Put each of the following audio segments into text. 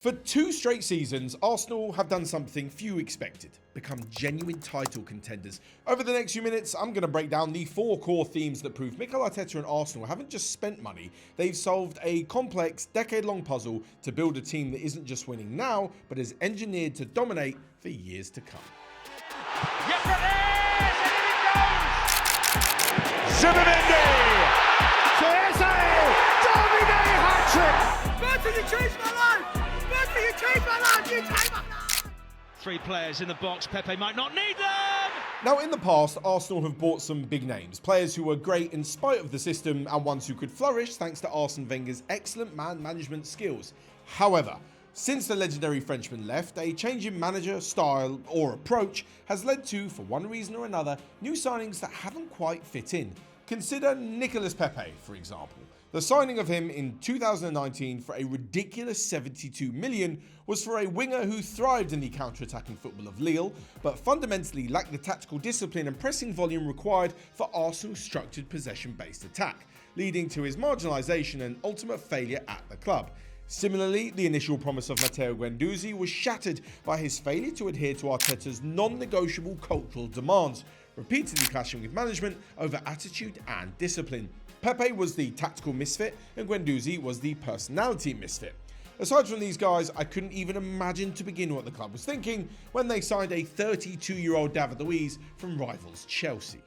For 2 straight seasons, Arsenal have done something few expected: become genuine title contenders. Over the next few minutes, I'm going to break down the 4 core themes that prove Mikel Arteta and Arsenal haven't just spent money, they've solved a complex, decade-long puzzle to build a team that isn't just winning now, but is engineered to dominate for years to come. Yes, it is! And in it goes! Zinedine! 𝗘𝗫𝗧𝗥𝗔-𝗧𝗜𝗍 hat-trick! Bertie, you changed my life! Bertie, you changed my life! You changed my life! 3 players in the box. Pepe might not need them! Now, in the past, Arsenal have bought some big names, players who were great in spite of the system and ones who could flourish thanks to Arsene Wenger's excellent man management skills. However, since the legendary Frenchman left, a change in manager, style or approach has led to, for one reason or another, new signings that haven't quite fit in. Consider Nicolas Pepe, for example. The signing of him in 2019 for a ridiculous 72 million was for a winger who thrived in the counter-attacking football of Lille, but fundamentally lacked the tactical discipline and pressing volume required for Arsenal's structured possession-based attack, leading to his marginalisation and ultimate failure at the club. Similarly, the initial promise of 𝗬𝗫𝗧𝗏𝗏 was shattered by his failure to adhere to Arteta's non-negotiable cultural demands, repeatedly clashing with management over attitude and discipline. Pepe was the tactical misfit and 𝗬𝗫𝗏𝗏 was the personality misfit. Aside from these guys, I couldn't even imagine to begin what the club was thinking when they signed a 32-year-old 𝗕𝗫𝗏𝗏 Luiz from rivals Chelsea.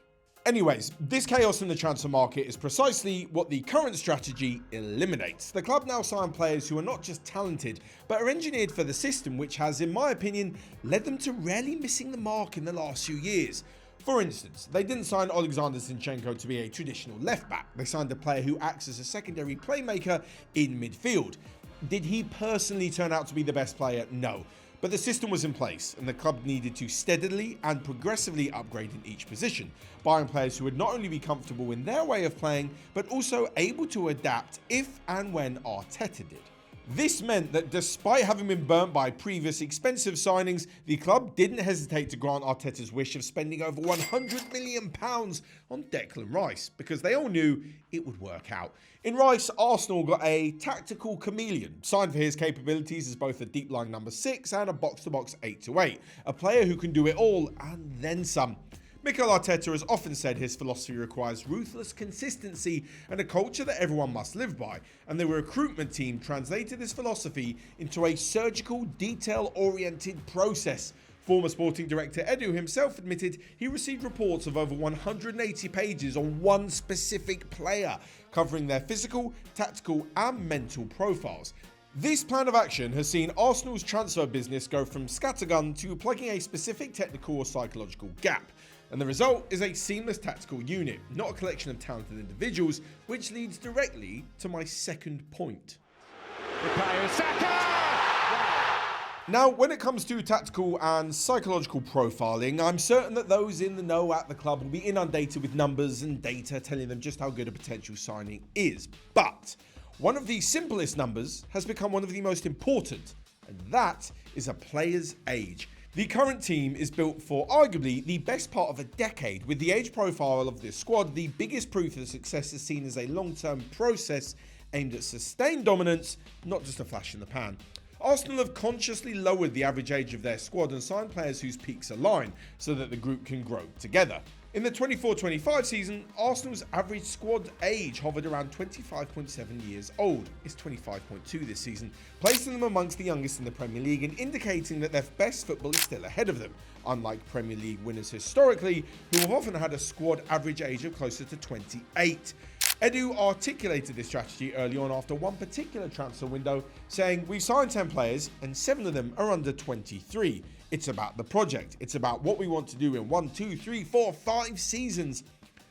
Anyways, this chaos in the transfer market is precisely what the current strategy eliminates. The club now sign players who are not just talented, but are engineered for the system, which has, in my opinion, led them to rarely missing the mark in the last few years. For instance, they didn't sign 𝗬𝗫𝗓𝗍𝗏𝗏 to be a traditional left-back. They signed a player who acts as a secondary playmaker in midfield. Did he personally turn out to be the best player? No. But the system was in place, and the club needed to steadily and progressively upgrade in each position, buying players who would not only be comfortable in their way of playing, but also able to adapt if and when Arteta did. This meant that despite having been burnt by previous expensive signings, the club didn't hesitate to grant Arteta's wish of spending over £100 million on Declan Rice, because they all knew it would work out. In Rice, Arsenal got a tactical chameleon, signed for his capabilities as both a deep-lying number 6 and a box-to-box 8-8, a player who can do it all and then some. Mikel Arteta has often said his philosophy requires ruthless consistency and a culture that everyone must live by, and the recruitment team translated this philosophy into a surgical, detail-oriented process. Former sporting director Edu himself admitted he received reports of over 180 pages on one specific player, covering their physical, tactical and mental profiles. This plan of action has seen Arsenal's transfer business go from scattergun to plugging a specific technical or psychological gap. And the result is a seamless tactical unit, not a collection of talented individuals, which leads directly to my second point. Now, when it comes to tactical and psychological profiling, I'm certain that those in the know at the club will be inundated with numbers and data telling them just how good a potential signing is. But one of the simplest numbers has become one of the most important, and that is a player's age. The current team is built for arguably the best part of a decade, with the age profile of this squad the biggest proof that success is seen as a long-term process aimed at sustained dominance, not just a flash in the pan. Arsenal have consciously lowered the average age of their squad and signed players whose peaks align so that the group can grow together. In the 24-25 season, Arsenal's average squad age hovered around 25.7 years old. It's 25.2 this season, placing them amongst the youngest in the Premier League and indicating that their best football is still ahead of them, unlike Premier League winners historically, who have often had a squad average age of closer to 28. Edu articulated this strategy early on after one particular transfer window, saying, "We've signed 10 players and 7 of them are under 23. It's about the project. It's about what we want to do in 1, 2, 3, 4, 5 seasons."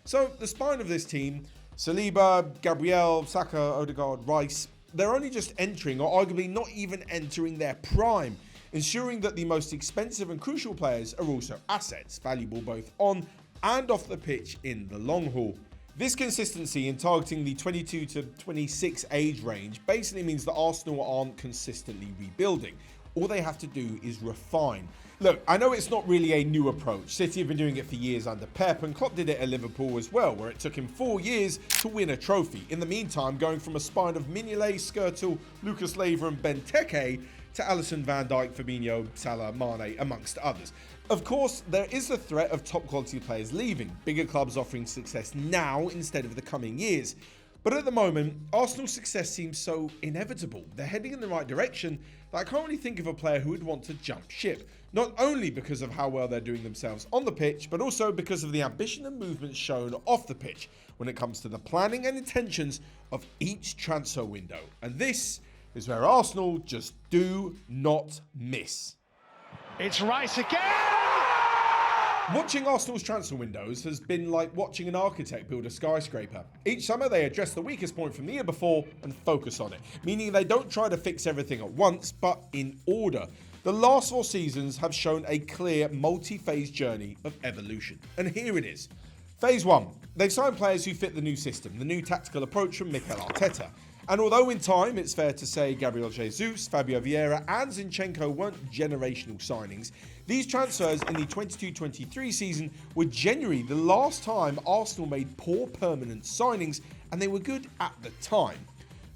So the spine of this team, Saliba, Gabriel, Saka, Odegaard, Rice, they're only just entering or arguably not even entering their prime, ensuring that the most expensive and crucial players are also assets, valuable both on and off the pitch in the long haul. This consistency in targeting the 22 to 26 age range basically means that Arsenal aren't consistently rebuilding. All they have to do is refine. Look, I know it's not really a new approach. City have been doing it for years under Pep, and Klopp did it at Liverpool as well, where it took him 4 years to win a trophy. In the meantime, going from a spine of Mignolet, 𝗘𝗫𝗧𝗏𝗏𝗏, Lucas Leiva and Benteke to Alisson, Van Dijk, Fabinho, Salah, Mane, amongst others. Of course, there is the threat of top quality players leaving, bigger clubs offering success now instead of the coming years. But at the moment, Arsenal's success seems so inevitable. They're heading in the right direction that I can't really think of a player who would want to jump ship. Not only because of how well they're doing themselves on the pitch, but also because of the ambition and movement shown off the pitch when it comes to the planning and intentions of each transfer window. And this is where Arsenal just do not miss. It's Rice again! Watching Arsenal's transfer windows has been like watching an architect build a skyscraper. Each summer they address the weakest point from the year before and focus on it, meaning they don't try to fix everything at once, but in order. The last 4 seasons have shown a clear multi-phase journey of evolution. And here it is. Phase 1. They've signed players who fit the new system, the new tactical approach from Mikel Arteta. And although in time it's fair to say 𝗕𝗫𝗧𝗏, Fabio Vieira and Zinchenko weren't generational signings, these transfers in the 22-23 season were genuinely the last time Arsenal made poor permanent signings, and they were good at the time.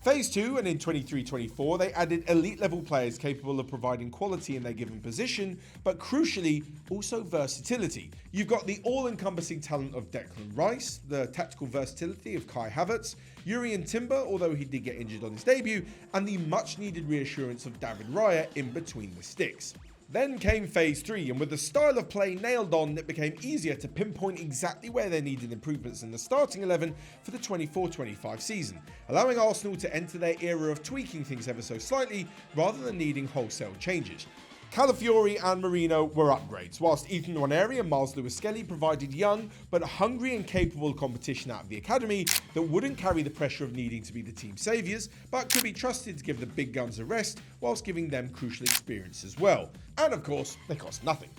Phase 2, and in 23-24, they added elite level players capable of providing quality in their given position, but crucially, also versatility. You've got the all-encompassing talent of Declan Rice, the tactical versatility of Kai Havertz, Jurrien Timber, although he did get injured on his debut, and the much-needed reassurance of David Raya in between the sticks. Then came Phase 3, and with the style of play nailed on, it became easier to pinpoint exactly where they needed improvements in the starting 11 for the 24-25 season, allowing Arsenal to enter their era of tweaking things ever so slightly rather than needing wholesale changes. Calafiori and Marino were upgrades, whilst Ethan Nwaneri and Miles Lewis-Skelly provided young but hungry and capable competition out of the academy that wouldn't carry the pressure of needing to be the team saviours, but could be trusted to give the big guns a rest whilst giving them crucial experience as well. And of course, they cost nothing.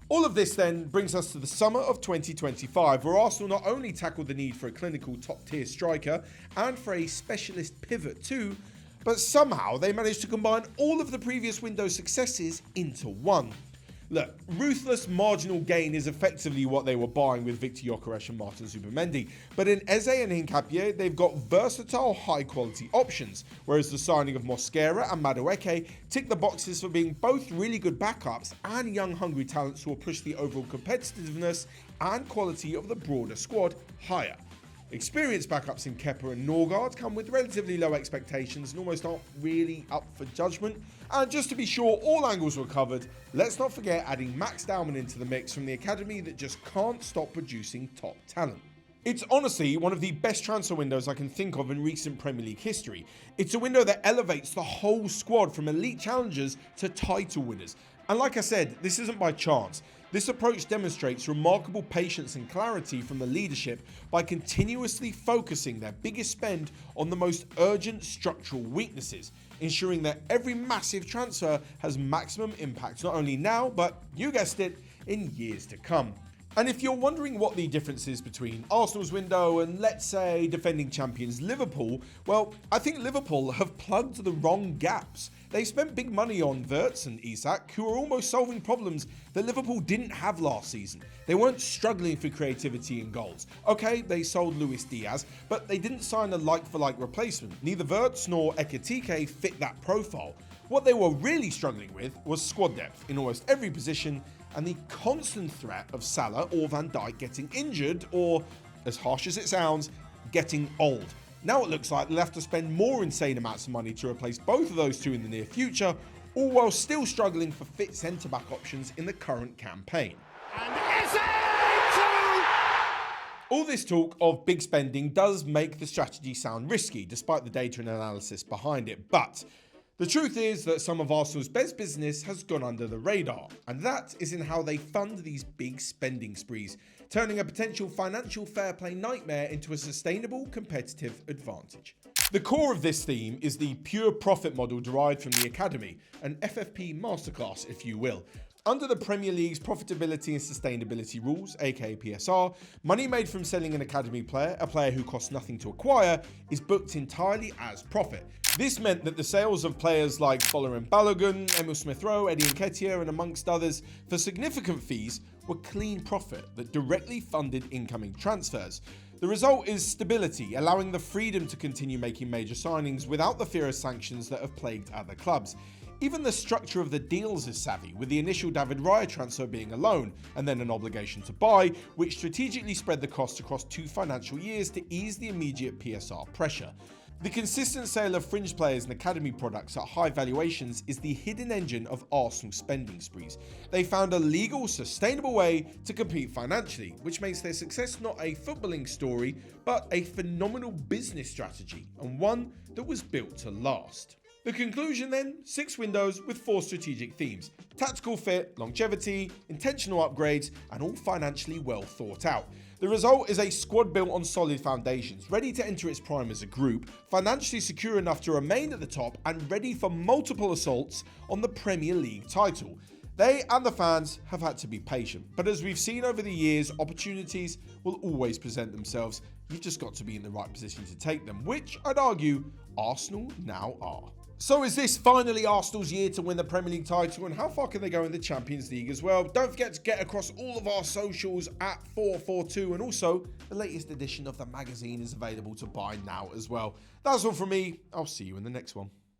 All of this then brings us to the summer of 2025, where Arsenal not only tackled the need for a clinical top-tier striker and for a specialist pivot too, but somehow they managed to combine all of the previous window's successes into one. Look, ruthless marginal gain is effectively what they were buying with Victor Gyökeres and Martin Zubimendi, but in Eze and Hincapie, they've got versatile, high-quality options, whereas the signing of Mosquera and Madueke tick the boxes for being both really good backups and young, hungry talents who will push the overall competitiveness and quality of the broader squad higher. Experienced backups in Kepa and Norgard come with relatively low expectations and almost aren't really up for judgment. And just to be sure all angles were covered, let's not forget adding Max Dowman into the mix from the academy that just can't stop producing top talent. It's honestly one of the best transfer windows I can think of in recent Premier League history. It's a window that elevates the whole squad from elite challengers to title winners. And like I said, this isn't by chance. This approach demonstrates remarkable patience and clarity from the leadership by continuously focusing their biggest spend on the most urgent structural weaknesses, ensuring that every massive transfer has maximum impact not only now, but, you guessed it, in years to come. And if you're wondering what the difference is between Arsenal's window and, let's say, defending champions Liverpool, well, I think Liverpool have plugged the wrong gaps. They spent big money on Wirtz and Isak, who are almost solving problems that Liverpool didn't have last season. They weren't struggling for creativity and goals. Okay, they sold Luis Diaz, but they didn't sign a like-for-like replacement. Neither Wirtz nor Ekitike fit that profile. What they were really struggling with was squad depth in almost every position and the constant threat of Salah or Van Dijk getting injured or, as harsh as it sounds, getting old. Now it looks like they'll have to spend more insane amounts of money to replace both of those two in the near future, all while still struggling for fit centre-back options in the current campaign. And Eze! All this talk of big spending does make the strategy sound risky, despite the data and analysis behind it, but the truth is that some of Arsenal's best business has gone under the radar, and that is in how they fund these big spending sprees, turning a potential financial fair play nightmare into a sustainable competitive advantage. The core of this theme is the pure profit model derived from the academy, an FFP masterclass if you will. Under the Premier League's profitability and sustainability rules, aka PSR, money made from selling an academy player, a player who costs nothing to acquire, is booked entirely as profit. This meant that the sales of players like Folarin Balogun, Emil Smith-Rowe, Eddie Nketiah, and amongst others, for significant fees, were clean profit that directly funded incoming transfers. The result is stability, allowing the freedom to continue making major signings without the fear of sanctions that have plagued other clubs. Even the structure of the deals is savvy, with the initial 𝗕𝗫𝗧𝗏 transfer being a loan, and then an obligation to buy, which strategically spread the cost across 2 financial years to ease the immediate PSR pressure. The consistent sale of fringe players and academy products at high valuations is the hidden engine of Arsenal's spending sprees. They found a legal, sustainable way to compete financially, which makes their success not a footballing story, but a phenomenal business strategy, and one that was built to last. The conclusion then, 6 windows with 4 strategic themes: tactical fit, longevity, intentional upgrades, and all financially well thought out. The result is a squad built on solid foundations, ready to enter its prime as a group, financially secure enough to remain at the top, and ready for multiple assaults on the Premier League title. They and the fans have had to be patient, but as we've seen over the years, opportunities will always present themselves. You've just got to be in the right position to take them, which I'd argue Arsenal now are. So is this finally Arsenal's year to win the Premier League title, and how far can they go in the Champions League as well? Don't forget to get across all of our socials at FourFourTwo, and also the latest edition of the magazine is available to buy now as well. That's all from me. I'll see you in the next one.